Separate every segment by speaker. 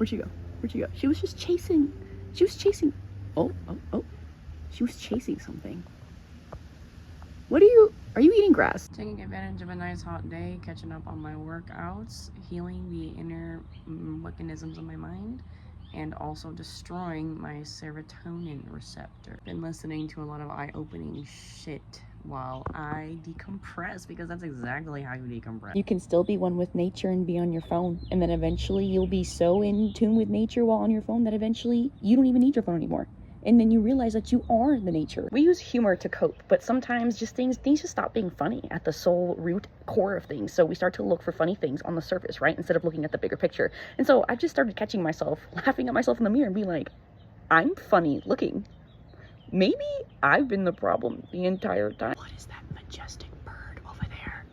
Speaker 1: Where'd she go? Where'd she go? She was just chasing. She was chasing. Oh. She was chasing something. What are you eating grass?
Speaker 2: Taking advantage of a nice hot day, catching up on my workouts, healing the inner mechanisms of my mind, and also destroying my serotonin receptor. Been listening to a lot of eye-opening shit while I decompress, because that's exactly how you decompress.
Speaker 1: You can still be one with nature and be on your phone, and then eventually you'll be so in tune with nature while on your phone that eventually you don't even need your phone anymore. And then you realize that you are the nature. We use humor to cope, but sometimes just things just stop being funny at the soul root core of things. So we start to look for funny things on the surface, right? Instead of looking at the bigger picture. And so I just started catching myself, laughing at myself in the mirror and being like, I'm funny looking. Maybe I've been the problem the entire time. What is that majestic bird over there?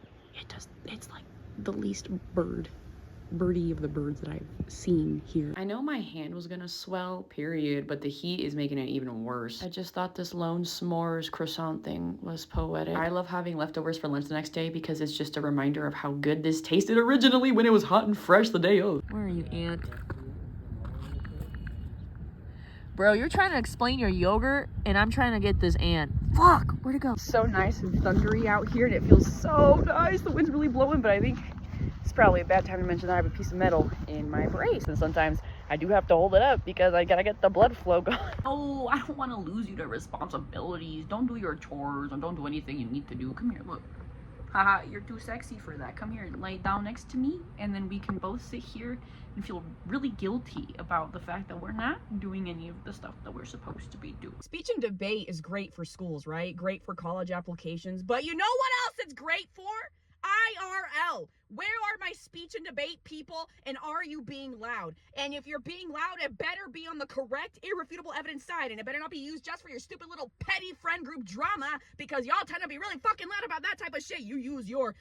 Speaker 1: It's like the least birdie of the birds that I've seen here.
Speaker 2: I know my hand was gonna swell, period, but the heat is making it even worse. I just thought this lone s'mores croissant thing was poetic. I love having leftovers for lunch the next day because it's just a reminder of how good this tasted originally when it was hot and fresh the day of.
Speaker 3: Where are you, Ant? Bro, you're trying to explain your yogurt, and I'm trying to get this ant. Fuck, where'd it go?
Speaker 1: So nice and thundery out here, and it feels so nice. The wind's really blowing, but I think it's probably a bad time to mention that I have a piece of metal in my brace, and sometimes I do have to hold it up because I gotta get the blood flow going.
Speaker 2: Oh, I don't want to lose you to responsibilities. Don't do your chores or don't do anything you need to do. Come here, look. Haha, you're too sexy for that. Come here, lay down next to me, and then we can both sit here and feel really guilty about the fact that we're not doing any of the stuff that we're supposed to be doing.
Speaker 1: Speech and debate is great for schools, right? Great for college applications, but you know what else it's great for? IRL. Where are my speech and debate people, and are you being loud? And if you're being loud, it better be on the correct, irrefutable evidence side, and it better not be used just for your stupid little petty friend group drama, because y'all tend to be really fucking loud about that type of shit. You use your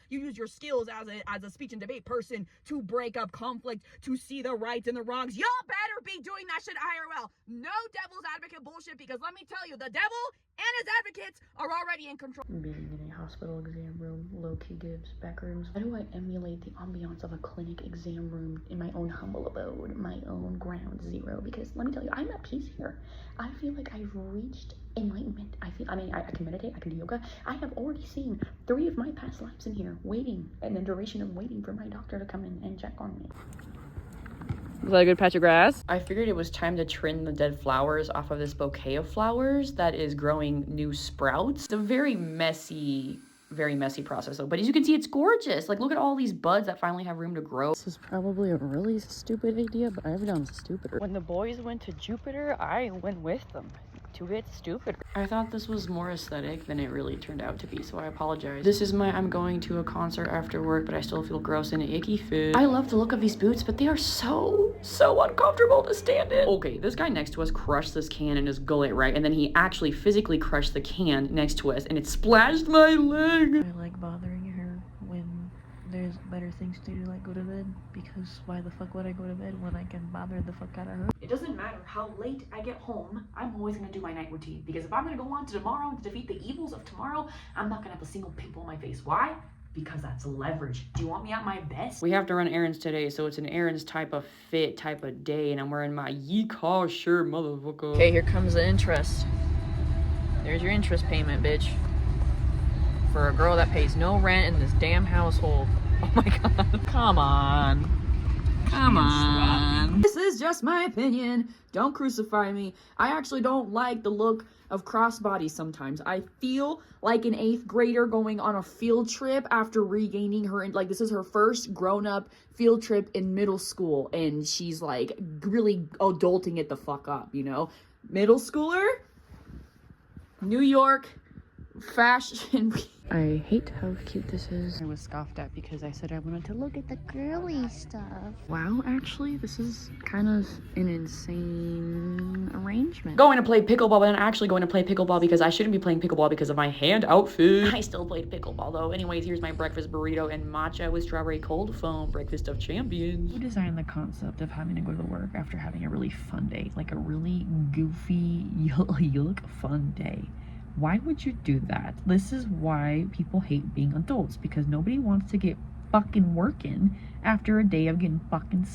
Speaker 1: skills as a speech and debate person to break up conflict, to see the rights and the wrongs. Y'all better be doing that shit IRL. No devil's advocate bullshit, because let me tell you, the devil and his advocates are already in control.
Speaker 4: Being in a hospital exam room, low-key gives back rooms. How do I emulate the ambiance of a clinic exam room in my own humble abode, my own ground zero? Because let me tell you, I'm at peace here. I feel like I've reached enlightenment. I can meditate, I can do yoga. I have already seen 3 of my past lives in here, waiting, and the duration of waiting for my doctor to come in and check on me.
Speaker 1: Is that a good patch of grass?
Speaker 2: I figured it was time to trim the dead flowers off of this bouquet of flowers that is growing new sprouts. It's a very messy process though, but as you can see, it's gorgeous. Like, look at all these buds that finally have room to grow.
Speaker 1: This is probably a really stupid idea, but I've done stupider. When the boys went to Jupiter, I went with them to get stupider.
Speaker 2: I thought this was more aesthetic than it really turned out to be, so I apologize. This is my I'm going to a concert after work, but I still feel gross and icky fit. I love the look of these boots, but they are so uncomfortable to stand in. Okay, this guy next to us crushed this can in his gullet, right? And then he actually physically crushed the can next to us, and it splashed my leg.
Speaker 3: I like bothering her when there's better things to do, like go to bed, because why the fuck would I go to bed when I can bother the fuck out of her?
Speaker 5: It doesn't matter how late I get home, I'm always gonna do my night routine, because if I'm gonna go on to tomorrow to defeat the evils of tomorrow, I'm not gonna have a single pimple on my face. Why? Because that's leverage. Do you want me at my best?
Speaker 2: We have to run errands today, so it's an errands type of fit type of day, and I'm wearing my yeehaw shirt, motherfucker.
Speaker 3: Okay, here comes the interest. There's your interest payment, bitch. For a girl that pays no rent in this damn household. Oh my god. Come on. Come on.
Speaker 1: This is just my opinion. Don't crucify me. I actually don't like the look of crossbodies sometimes. I feel like an 8th grader going on a field trip after regaining her, like, this is her first grown-up field trip in middle school, and she's like really adulting it the fuck up, you know? Middle schooler, New York, fashion. I hate how cute this is.
Speaker 2: I was scoffed at because I said I wanted to look at the girly stuff.
Speaker 1: Wow, actually, this is kind of an insane arrangement.
Speaker 2: Going to play pickleball, but then actually going to play pickleball because I shouldn't be playing pickleball because of my hand outfit. I still played pickleball though. Anyways, here's my breakfast burrito and matcha with strawberry cold foam, breakfast of champions.
Speaker 3: Who designed the concept of having to go to work after having a really fun day? Like a really goofy, you look fun day. Why would you do that? This is why people hate being adults, because nobody wants to get fucking working after a day of getting fucking silly.